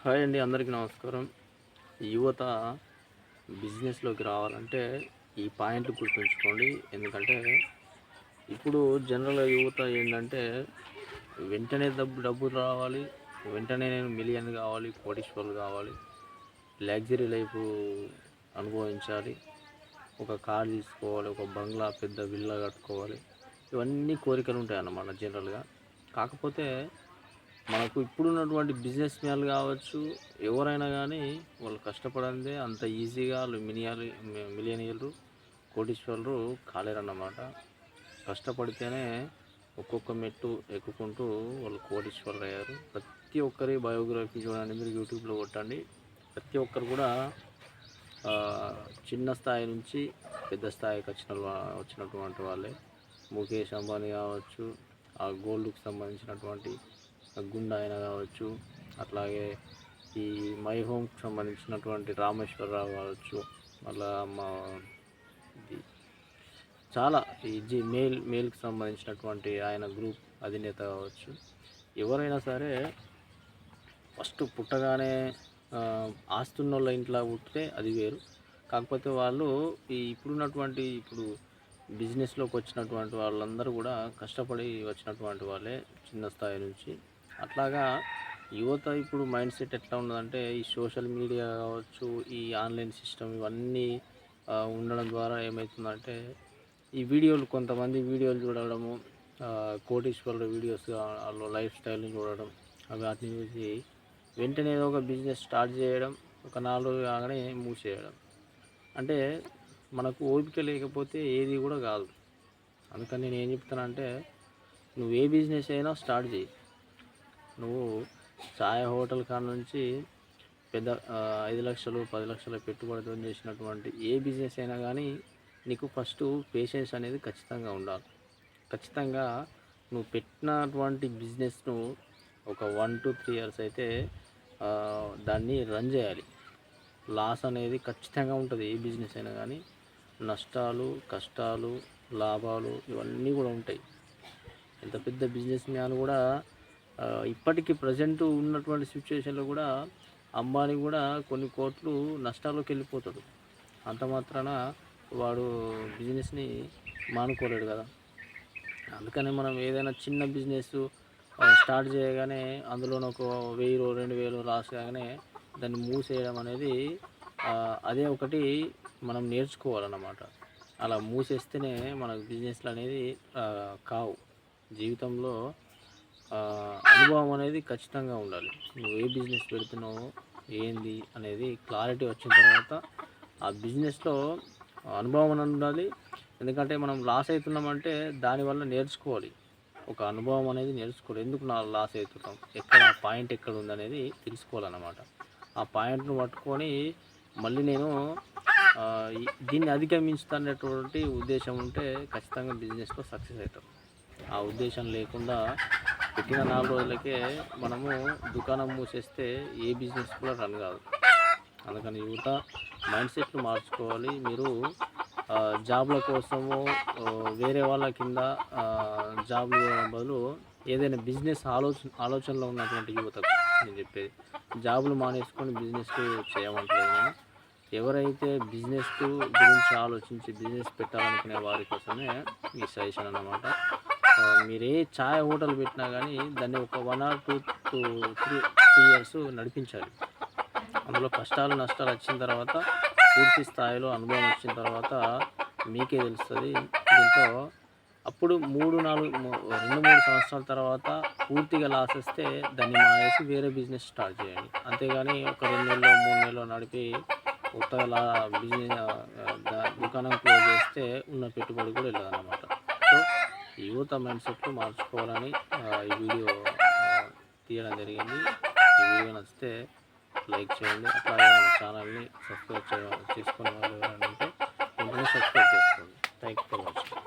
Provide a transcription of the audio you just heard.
Hi అండి, అందరికీ నమస్కారం. యువత బిజినెస్లోకి రావాలంటే ఈ పాయింట్లు గుర్తుంచుకోండి. ఎందుకంటే ఇప్పుడు జనరల్గా యువత ఏంటంటే వెంటనే డబ్బు రావాలి, వెంటనే నేను మిలియన్ కావాలి, కోటీశ్వర్లు కావాలి, లగ్జరీ లైఫ్ అనుభవించాలి, ఒక కార్ తీసుకోవాలి, ఒక బంగ్లా పెద్ద విల్లా కట్టుకోవాలి. ఇవన్నీ కోరికలు ఉంటాయి అన్నమాట జనరల్గా. కాకపోతే మనకు ఇప్పుడున్నటువంటి బిజినెస్ మ్యాన్లు కావచ్చు, ఎవరైనా కానీ వాళ్ళు కష్టపడందే అంత ఈజీగా వాళ్ళు మిలియనీర్లు కోటీశ్వరులు కాలేరన్నమాట. కష్టపడితేనే ఒక్కొక్క మెట్టు ఎక్కుకుంటూ వాళ్ళు కోటీశ్వరులు అయ్యారు. ప్రతి ఒక్కరి బయోగ్రఫీ చూడండి, మీరు యూట్యూబ్లో కొట్టండి. ప్రతి ఒక్కరు కూడా చిన్న స్థాయి నుంచి పెద్ద స్థాయికి వచ్చినటువంటి వాళ్ళే. ముఖేష్ అంబానీ కావచ్చు, ఆ గోల్డ్కి సంబంధించినటువంటి గుండా ఆయన కావచ్చు, అట్లాగే ఈ మై హోమ్కి సంబంధించినటువంటి రామేశ్వరరావు కావచ్చు, మళ్ళా మా ఇది చాలా ఈ మేల్కి సంబంధించినటువంటి ఆయన గ్రూప్ అధినేత కావచ్చు. ఎవరైనా సరే ఫస్ట్ పుట్టగానే ఆస్తున్నోళ్ళ ఇంట్లో పుట్టితే అది వేరు. కాకపోతే వాళ్ళు ఇప్పుడు బిజినెస్లోకి వచ్చినటువంటి వాళ్ళందరూ కూడా కష్టపడి వచ్చినటువంటి వాళ్ళే చిన్న స్థాయి నుంచి. అట్లాగా యువత ఇప్పుడు మైండ్ సెట్ ఎట్లా ఉన్నదంటే, ఈ సోషల్ మీడియా కావచ్చు, ఈ ఆన్లైన్ సిస్టమ్ ఇవన్నీ ఉండడం ద్వారా ఏమవుతుందంటే, ఈ కొంతమంది వీడియోలు చూడడము, కోటీశ్వరుల వీడియోస్ వాళ్ళు లైఫ్ స్టైల్ని చూడడం, వాటిని చూసి వెంటనే ఏదో ఒక బిజినెస్ స్టార్ట్ చేయడం, ఒక 4 రోజులు కాగానే మూసేయడం. అంటే మనకు ఓపిక లేకపోతే ఏది కూడా కాదు. అందుకని నేను ఏం చెప్తానంటే, నువ్వు ఏ బిజినెస్ అయినా స్టార్ట్ చేయి. నువ్వు ఛాయ్ హోటల్ కాడ నుంచి పెద్ద 5 లక్షలు 10 లక్షల పెట్టుబడితో చేసినటువంటి ఏ బిజినెస్ అయినా కానీ నీకు ఫస్ట్ పేషెన్స్ అనేది ఖచ్చితంగా ఉండాలి. ఖచ్చితంగా నువ్వు పెట్టినటువంటి బిజినెస్ను ఒక 1 to 3 ఇయర్స్ అయితే దాన్ని రన్ చేయాలి. లాస్ అనేది ఖచ్చితంగా ఉంటుంది. ఏ బిజినెస్ అయినా కానీ నష్టాలు, కష్టాలు, లాభాలు ఇవన్నీ కూడా ఉంటాయి. ఎంత పెద్ద బిజినెస్ మ్యాన్ కూడా ఇప్పటికీ ప్రజెంట్ ఉన్నటువంటి సిచ్యువేషన్లో కూడా అంబానీ కూడా కొన్ని కోట్లు నష్టాల్లోకి వెళ్ళిపోతాడు. అంత మాత్రాన వాడు బిజినెస్ని మానుకోలేడు కదా. అందుకని మనం ఏదైనా చిన్న బిజినెస్ స్టార్ట్ చేయగానే అందులోనే ఒక 1000 2000 లాస్ కాగానే దాన్ని మూసేయడం అనేది అదే ఒకటి మనం నేర్చుకోవాలన్నమాట. అలా మూసేస్తేనే మనకు బిజినెస్లు అనేది కావు. జీవితంలో అనుభవం అనేది ఖచ్చితంగా ఉండాలి. నువ్వు ఏ బిజినెస్ పెడుతున్నావు ఏంది అనేది క్లారిటీ వచ్చిన తర్వాత ఆ బిజినెస్లో అనుభవం అని ఉండాలి. ఎందుకంటే మనం లాస్ అవుతున్నామంటే దానివల్ల నేర్చుకోవాలి. ఒక అనుభవం అనేది నేర్చుకోవాలి. ఎందుకు నా లాస్ అవుతున్నాం, ఎక్కడ పాయింట్ ఎక్కడ ఉందనేది తెలుసుకోవాలన్నమాట. ఆ పాయింట్ను పట్టుకొని మళ్ళీ నేను దీన్ని అధిగమించుతున్నటువంటి ఉద్దేశం ఉంటే ఖచ్చితంగా బిజినెస్లో సక్సెస్ అవుతాం. ఆ ఉద్దేశం లేకుండా పెట్టిన 4 రోజులకే మనము దుకాణం మూసేస్తే ఏ బిజినెస్ కూడా రన్ కాదు. అందుకని యువత మైండ్ సెట్లు మార్చుకోవాలి. మీరు జాబ్ల కోసము వేరే వాళ్ళ కింద జాబ్లు చేయడం బదులు ఏదైనా బిజినెస్ ఆలోచనలో ఉన్నటువంటి యువతకు నేను చెప్పేది, జాబులు మానేసుకొని బిజినెస్ చేయమంటలేదు నేను. ఎవరైతే బిజినెస్ గురించి ఆలోచించి బిజినెస్ పెట్టాలనుకునే వారి కోసమే ఈ సజెషన్ అన్నమాట. మీరు ఏ ఛాయ్ హోటల్ పెట్టినా కానీ దాన్ని ఒక 1 or 2 to 3 ఇయర్స్ నడిపించాలి. అందులో కష్టాలు నష్టాలు వచ్చిన తర్వాత పూర్తి స్థాయిలో అనుభవం వచ్చిన తర్వాత మీకే తెలుస్తుంది. దీంట్లో అప్పుడు 2-3 సంవత్సరాల తర్వాత పూర్తిగా లాస్ వస్తే దాన్ని మానేసి వేరే బిజినెస్ స్టార్ట్ చేయండి. అంతేగాని ఒక 2 నెలలో 3 నెలలో నడిపి కొత్తగా దుకాణం క్లోజ్ చేస్తే ఉన్న పెట్టుబడి కూడా వెళ్ళదన్నమాట. సో యువత మైండ్ సెట్లు మార్చుకోవాలని ఈ వీడియో తీయడం జరిగింది. ఈ వీడియో నచ్చితే లైక్ చేయండి. అట్లాగే మన ఛానల్ని సబ్స్క్రైబ్ చేసుకునే వాళ్ళు ఎవరైనా ఉంటే వెంటనే సబ్స్క్రైబ్ చేసుకోండి. Thank you for watching.